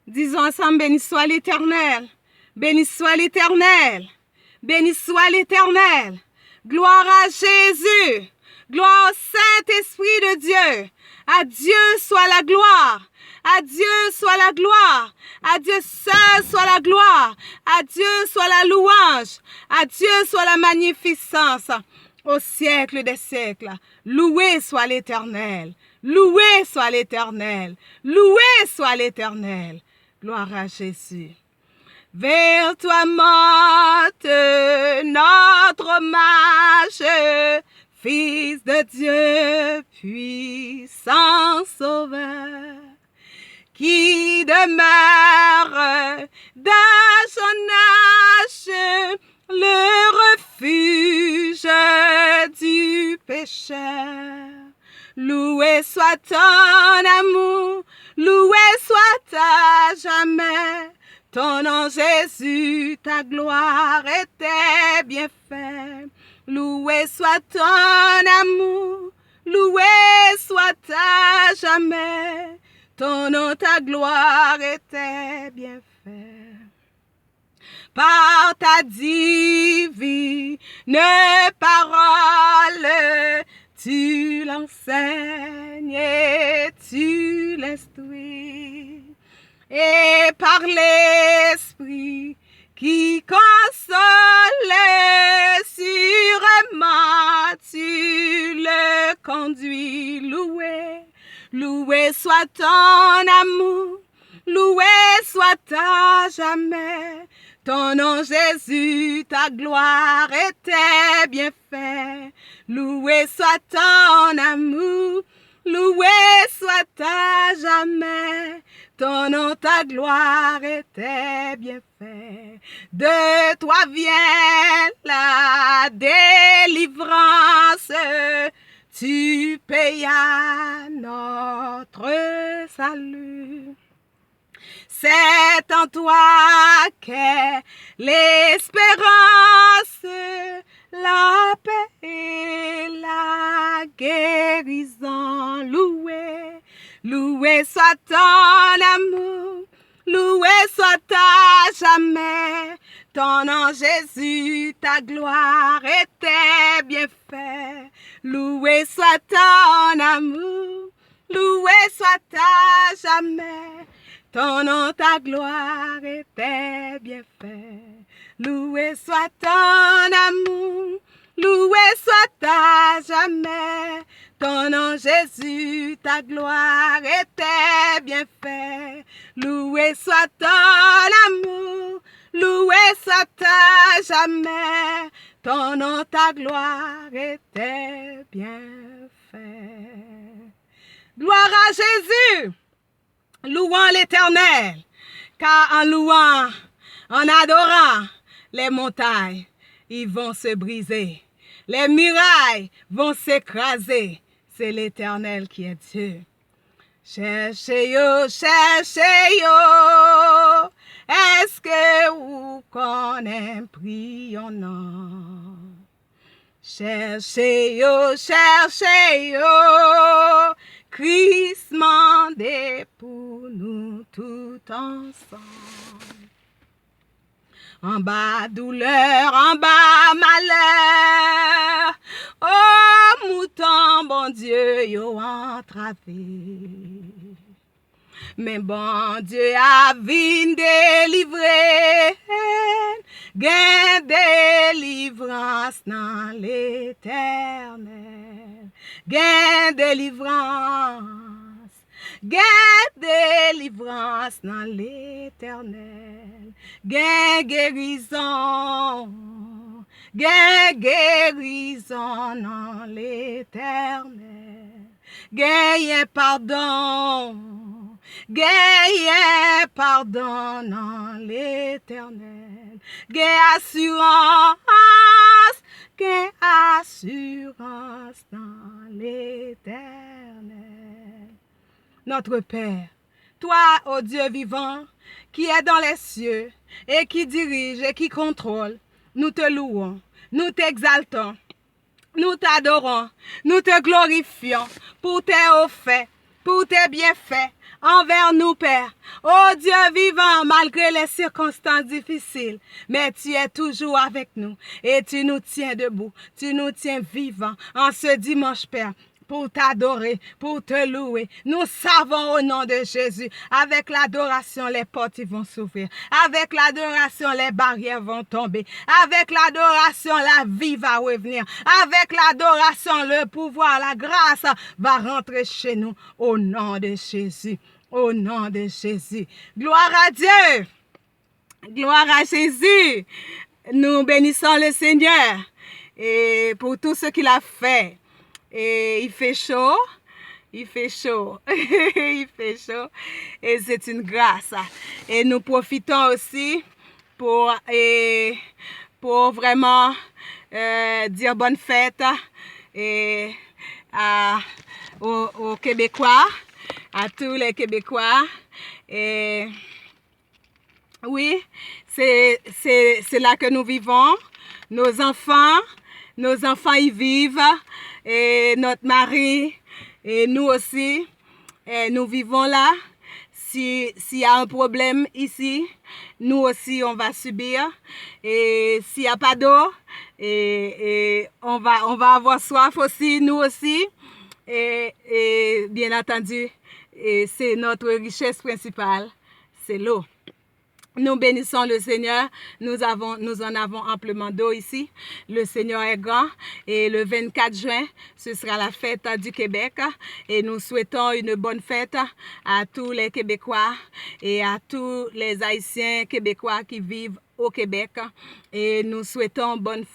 Disons ensemble, béni soit l'Éternel. Béni soit l'Éternel. Béni soit l'Éternel. Gloire à Jésus. Gloire au Saint-Esprit de Dieu. À Dieu soit la gloire. À Dieu soit la gloire. À Dieu seul soit la gloire. À Dieu soit la louange. À Dieu soit la magnificence. Au siècle des siècles. Loué soit l'Éternel. Loué soit l'Éternel. Loué soit l'Éternel. Gloire à Jésus. Vers toi monte notre hommage, Fils de Dieu, puissant Sauveur, qui demeure dans son âge, le refuge du pécheur. Loué soit ton amour, loué soit à jamais. Ton nom Jésus, ta gloire et tes bienfaits. Loué soit ton amour, loué soit à jamais. Ton nom, ta gloire et tes bienfaits. Par ta divine parole, tu l'enseignes et tu l'instruis. Et par l'Esprit qui console, sûrement tu le conduis. Loué, loué soit ton amour, loué soit à jamais. Ton nom Jésus, ta gloire et tes bienfaits. Loué soit ton amour, loué soit à jamais. Ton nom, ta gloire et tes bienfaits. De toi vient la délivrance. Tu payas notre salut. C'est en toi qu'est l'espérance, la paix et la guérison. Loué, loué soit ton amour, loué soit à jamais. Ton nom Jésus, ta gloire et tes bienfaits. Loué soit ton amour, loué soit à jamais. Ton nom, ta gloire et tes bienfaits. Loué soit ton amour, loué soit à jamais. Ton nom Jésus, ta gloire et tes bienfaits. Loué soit ton amour, loué soit à jamais. Ton nom, ta gloire et tes bienfaits. Gloire à Jésus. Louons l'Éternel, car en louant, en adorant, les montagnes, ils vont se briser. Les murailles vont s'écraser. C'est l'Éternel qui est Dieu. Cherchez-yo, cherchez-yo. Est-ce que vous connaissez, prions non. Cherchez-yo, cherchez-yo. Christ mandé pour nous tout ensemble. En bas douleur, en bas malheur, oh mouton, bon Dieu, yo entravé. Mais bon Dieu a vine délivré, gain délivrance dans l'Éternel. Gain délivrance, gain délivrance dans l'Éternel. Gain guérison, gain guérison dans l'Éternel. Gain pardon, gain pardon dans l'Éternel. Gain assurance, gain assurance dans l'Éternel. Notre Père, toi, ô Dieu vivant, qui es dans les cieux et qui dirige et qui contrôle, nous te louons, nous t'exaltons, nous t'adorons, nous te glorifions pour tes hauts faits, pour tes bienfaits envers nous, Père, Oh Dieu vivant, malgré les circonstances difficiles, mais tu es toujours avec nous et tu nous tiens debout, tu nous tiens vivants en ce dimanche, Père, pour t'adorer, pour te louer. Nous savons au nom de Jésus, avec l'adoration, les portes vont s'ouvrir. Avec l'adoration, les barrières vont tomber. Avec l'adoration, la vie va revenir. Avec l'adoration, le pouvoir, la grâce va rentrer chez nous au nom de Jésus. Au nom de Jésus. Gloire à Dieu. Gloire à Jésus. Nous bénissons le Seigneur et pour tout ce qu'il a fait. Et il fait chaud, il fait chaud, il fait chaud et c'est une grâce. Et nous profitons aussi pour vraiment dire bonne fête et aux Québécois, à tous les Québécois. Et oui, c'est là que nous vivons. Nos enfants y vivent. Et notre mari et nous aussi, et nous vivons là. S'il y a un problème ici, nous aussi on va subir. Et s'il n'y a pas d'eau, et on va avoir soif aussi, nous aussi. Et bien entendu, c'est notre richesse principale, c'est l'eau. Nous bénissons le Seigneur. Nous en avons amplement d'eau ici. Le Seigneur est grand. Et le 24 juin, ce sera la fête du Québec. Et nous souhaitons une bonne fête à tous les Québécois et à tous les Haïtiens québécois qui vivent au Québec. Et nous souhaitons bonne fête